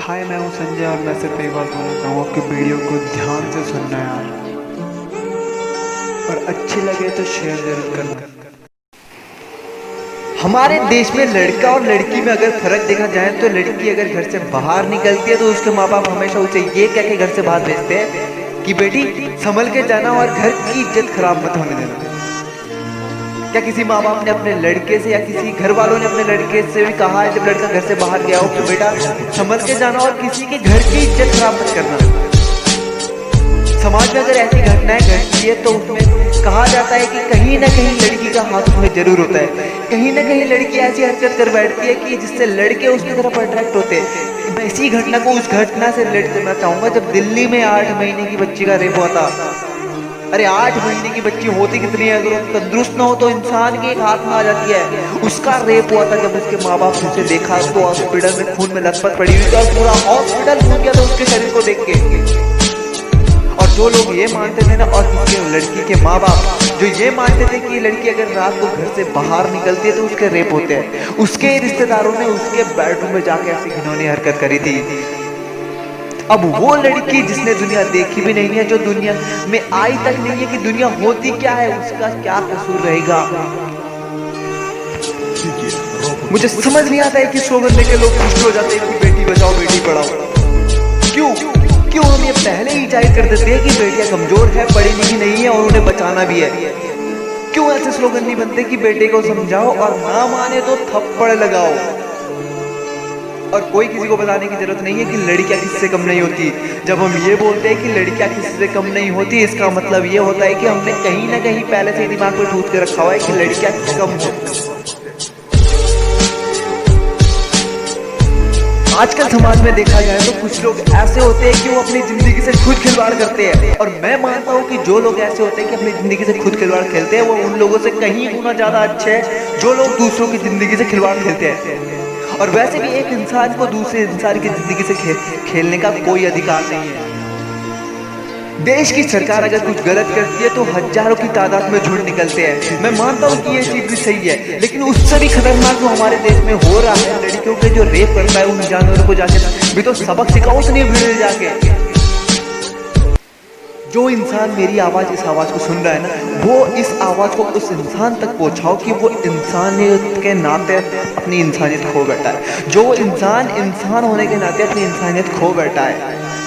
हाय, मैं हूँ संजय और मैं सिर्फ एक बात बोलना चाहूँगा कि वीडियो को ध्यान से सुनना यार, और अच्छी लगे तो शेयर जरूर करना। हमारे देश में लड़का और लड़की में अगर फर्क देखा जाए तो लड़की अगर घर से बाहर निकलती है तो उसके माँ बाप हमेशा उसे ये कह के घर से बाहर भेजते हैं कि बेटी संभल के जाना और घर की इज्जत खराब मत होने देना। क्या किसी माँ बाप ने अपने लड़के से या किसी घर वालों ने अपने लड़के से भी कहा है जब लड़का घर से बाहर गया हो कि बेटा संभल के जाना और किसी के घर की इज्जत खराब मत करना? समाज में अगर ऐसी घटनाएं घटती है तो उसमें कहा जाता है कि कहीं ना कहीं लड़की का हाथ उसमें जरूर होता है। कहीं ना कहीं लड़की ऐसी हरकत कर बैठती है कि जिससे लड़के उसकी तरफ अट्रैक्ट होते हैं। मैं इसी घटना को उस घटना से रिलेट करना चाहूंगा जब दिल्ली में 8 महीने की बच्ची का रेप हुआ था। अरे 8 महीने की बच्ची होती कितनी है, अगर वो तंदुरुस्त ना हो तो इंसान के एक हाथ में आ जाती है। उसका रेप हुआ था जब उसके माँ बाप ने उसे देखा तो हॉस्पिटल में खून में लथपथ पड़ी हुई थी और पूरा हॉस्पिटल घूम गया था उसके शरीर को देख के। और जो लोग ये मानते थे ना, और उसके लड़की के माँ बाप जो ये मानते थे कि लड़की अगर रात को घर से बाहर निकलती है तो उसके रेप होते हैं, उसके रिश्तेदारों ने उसके बेडरूम में जाके ऐसी घिनौनी हरकत करी थी। अब वो लड़की जिसने दुनिया देखी भी नहीं है, जो दुनिया में आई तक नहीं है कि दुनिया होती क्या है, उसका क्या कसूर रहेगा? मुझे समझ नहीं आता है कि स्लोगन लेके लोग खुश हो जाते हैं कि बेटी बचाओ बेटी पढ़ाओ। क्यों हम ये पहले ही जाहिर कर देते हैं कि बेटियां कमजोर है, पढ़ी लिखी नहीं है और उन्हें बचाना भी है? क्यों ऐसे स्लोगन नहीं बनते कि बेटे को समझाओ और ना माने तो थप्पड़ लगाओ? और कोई किसी को बताने की जरूरत नहीं है कि लड़कियां किसी से कम नहीं होती। जब हम ये बोलते हैं कि लड़कियां किसी से कम नहीं होती, इसका मतलब ये होता है कि हमने कहीं ना कहीं पहले से दिमाग में ठूस के रखा हुआ है कि लड़कियां कम होती। आजकल समाज में देखा जाए तो कुछ लोग ऐसे होते हैं कि वो अपनी जिंदगी से खुद खिलवाड़ करते हैं, और मैं मानता हूँ कि जो लोग ऐसे होते हैं कि अपनी जिंदगी से खुद खिलवाड़ खेलते हैं वो उन लोगों से कहीं गुना ज्यादा अच्छे हैं जो लोग दूसरों की जिंदगी से खिलवाड़ खेलते हैं। और वैसे भी एक इंसान को दूसरे इंसान की जिंदगी से खेलने का कोई अधिकार नहीं है। देश की सरकार अगर कुछ गलत करती है तो हजारों की तादाद में झुंड निकलते हैं। मैं मानता हूँ कि ये चीज भी सही है, लेकिन उससे भी खतरनाक जो हमारे देश में हो रहा है, लड़कियों के जो रेप करता है उन जानवरों को जाके भी तो सबक सिखाओ उतनी भीड़ जाके। जो इंसान मेरी आवाज इस आवाज को सुन रहा है ना, वो इस आवाज को उस इंसान तक पहुंचाओ कि वो इंसानियत के नाते अपनी इंसानियत खो बैठा है। जो इंसान होने के नाते अपनी इंसानियत खो बैठा है।